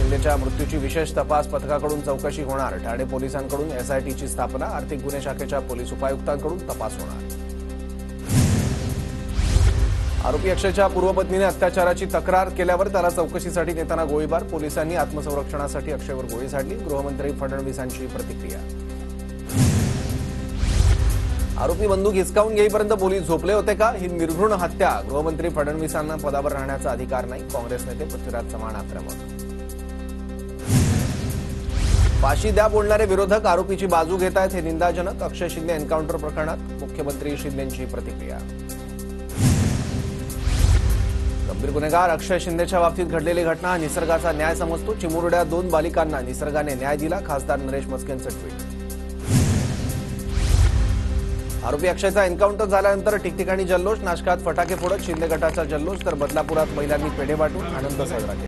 शिंदेच्या मृत्यूची विशेष तपास पथकाकडून चौकशी होणार। ठाणे पोलिसांकडून एसआयटीची स्थापना। आर्थिक गुन्हे शाखेच्या पोलीस उपायुक्तांकडून तपास होणार। आरोपी अक्षयच्या पूर्वपत्नीने अत्याचाराची तक्रार केल्यावर त्याला चौकशीसाठी नेताना गोळीबार। पोलिसांनी आत्मसंरक्षणासाठी अक्षयवर गोळी झाडली। गृहमंत्री फडणवीसांची प्रतिक्रिया। आरोपी बंदूक हिसकावून घेईपर्यंत पोलीस झोपले होते का? ही निर्घृण हत्या। गृहमंत्री फडणवीसांना पदावर राहण्याचा अधिकार नाही। काँग्रेस नेते पृथ्वीराज चव्हाण आक्रमक। फाशी द्या बोलणारे विरोधक आरोपीची बाजू घेत आहेत, हे निंदाजनक। अक्षय शिंदे एन्काउंटर प्रकरणात मुख्यमंत्री शिंदेंची प्रतिक्रिया। गंभीर गुन्हेगार अक्षय शिंदेच्या बाबतीत घडलेली घटना निसर्गाचा न्याय समजतो। चिमुरड्या 2 बालिकांना निसर्गाने न्याय दिला। खासदार नरेश मस्केंचं ट्विट। आरोपी अक्षयचा एन्काउंटर झाल्यानंतर ठिकठिकाणी जल्लोष। नाशकात फटाके फोडत शिंदे गटाचा जल्लोष, तर बदलापुरात महिलांनी पेढे वाटून आनंद साजरा केला।